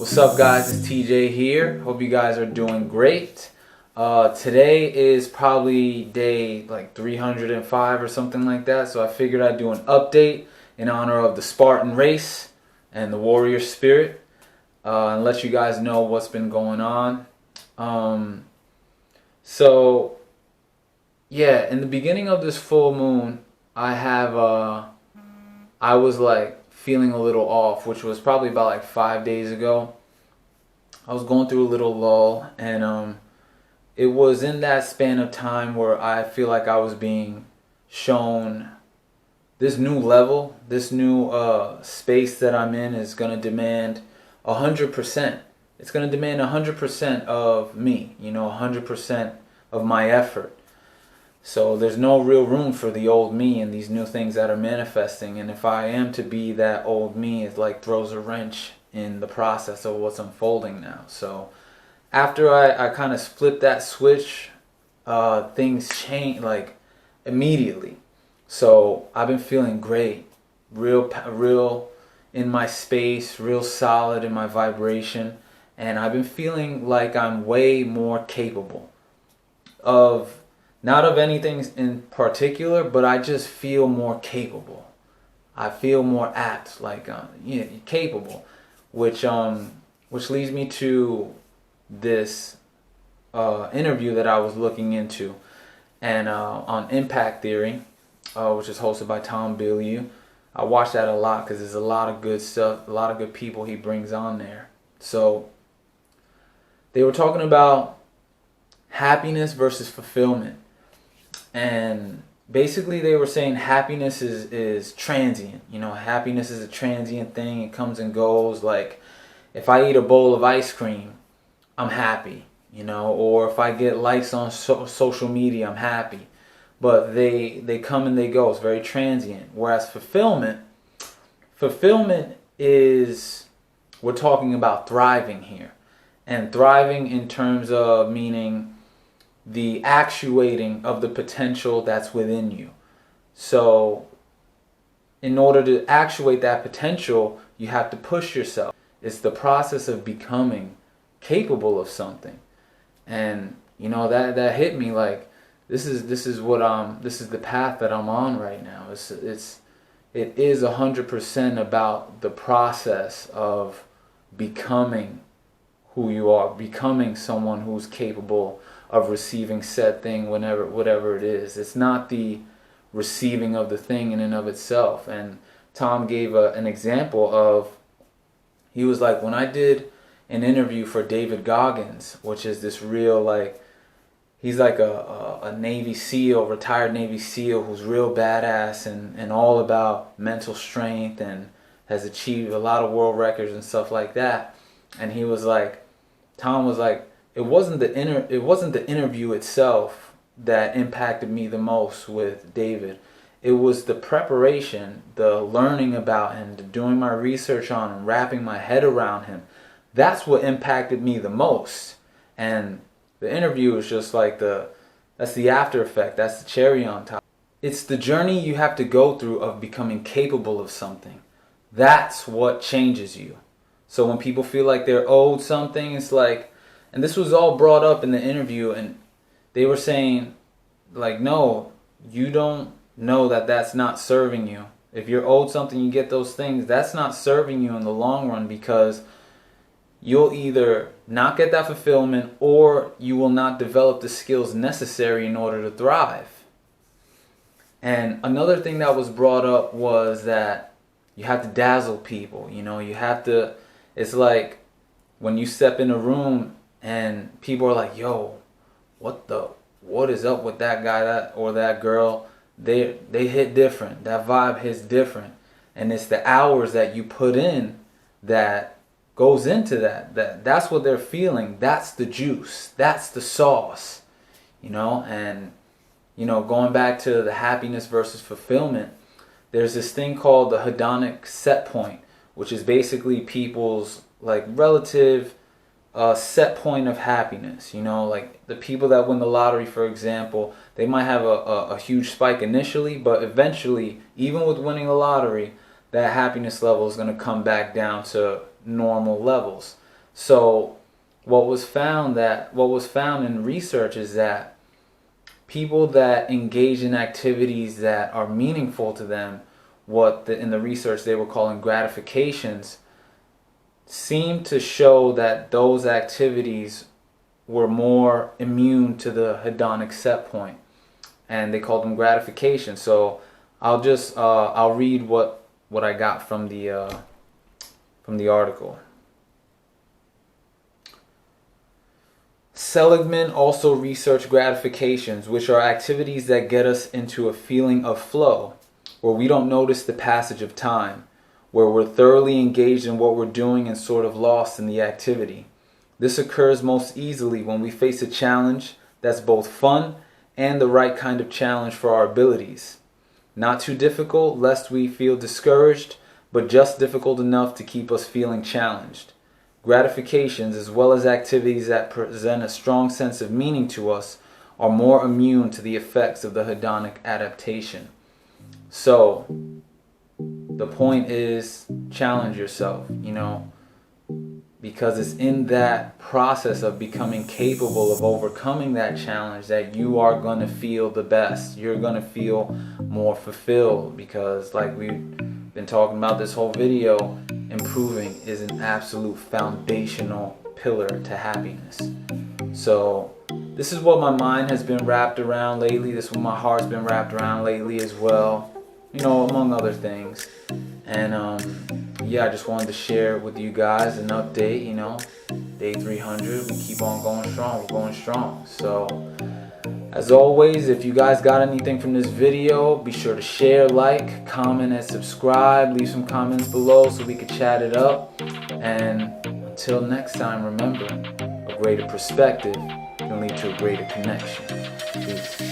What's up, guys? It's TJ here. Hope you guys are doing great. Today is probably day like 305 or something like that, so I figured I'd do an update in honor of the Spartan race and the warrior spirit, and let you guys know what's been going on. So yeah, in the beginning of this full moon, I was like feeling a little off, which was probably about like 5 days ago. I was going through a little lull, and it was in that span of time where I feel like I was being shown this new level, this new space that I'm in is going to demand 100%. It's going to demand 100% of me, 100% of my effort. So there's no real room for the old me and these new things that are manifesting. And if I am to be that old me, it like throws a wrench in the process of what's unfolding now. So after I kind of flipped that switch, things changed like immediately. So I've been feeling great, real in my space, real solid in my vibration. And I've been feeling like I'm way more capable of, not of anything in particular, but I just feel more capable. I feel more apt, like capable, which leads me to this interview that I was looking into, and on impact theory, which is hosted by Tom Bilyeu. I watch that a lot because there's a lot of good stuff, a lot of good people he brings on there. So they were talking about happiness versus fulfillment. And basically they were saying happiness is transient. Happiness is a transient thing. It comes and goes. Like if I eat a bowl of ice cream, I'm happy, or if I get likes on social media, I'm happy. But they come and they go. It's very transient. Whereas fulfillment is, we're talking about thriving here. And thriving in terms of meaning the actuating of the potential that's within you. So in order to actuate that potential, you have to push yourself. It's the process of becoming capable of something. And that hit me like this is the path that I'm on right now. It is 100% about the process of becoming who you are, becoming someone who's capable of receiving said thing whatever it is. It's not the receiving of the thing in and of itself. And Tom gave an example of, he was like, when I did an interview for David Goggins, which is this real, like, he's like a Navy SEAL, retired Navy SEAL who's real badass and all about mental strength and has achieved a lot of world records and stuff like that. And he was like, Tom was like, it wasn't the interview itself that impacted me the most with David. It was the preparation, the learning about him, doing my research on him, wrapping my head around him. That's what impacted me the most. And the interview is just like that's the after effect. That's the cherry on top. It's the journey you have to go through of becoming capable of something. That's what changes you. So when people feel like they're owed something, it's like, and this was all brought up in the interview, and they were saying, like, no, you don't know that that's not serving you. If you're owed something, you get those things, that's not serving you in the long run, because you'll either not get that fulfillment or you will not develop the skills necessary in order to thrive. And another thing that was brought up was that you have to dazzle people. You have to, it's like when you step in a room and people are like, yo, what is up with that guy or that girl? They hit different. That vibe hits different. And it's the hours that you put in that goes into that's what they're feeling. That's the juice. That's the sauce. And going back to the happiness versus fulfillment, there's this thing called the hedonic set point, which is basically people's like relative set point of happiness. Like the people that win the lottery, for example, they might have a huge spike initially, but eventually, even with winning the lottery, that happiness level is going to come back down to normal levels. So what was found in research is that people that engage in activities that are meaningful to them, in the research they were calling gratifications, seem to show that those activities were more immune to the hedonic set point, and they called them gratification. So I'll read what I got from the article. Seligman also researched gratifications, which are activities that get us into a feeling of flow, where we don't notice the passage of time, where we're thoroughly engaged in what we're doing and sort of lost in the activity. This occurs most easily when we face a challenge that's both fun and the right kind of challenge for our abilities. Not too difficult lest we feel discouraged, but just difficult enough to keep us feeling challenged. Gratifications, as well as activities that present a strong sense of meaning to us, are more immune to the effects of the hedonic adaptation. So, the point is, challenge yourself, because it's in that process of becoming capable of overcoming that challenge that you are going to feel the best. You're going to feel more fulfilled, because like we've been talking about this whole video, improving is an absolute foundational pillar to happiness. So this is what my mind has been wrapped around lately. This is what my heart's been wrapped around lately as well, among other things. And I just wanted to share with you guys an update. Day 300, we keep on going strong. We're going strong. So as always, if you guys got anything from this video, be sure to share, like, comment, and subscribe. Leave some comments below so we can chat it up. And until next time, remember, a greater perspective can lead to a greater connection. Peace.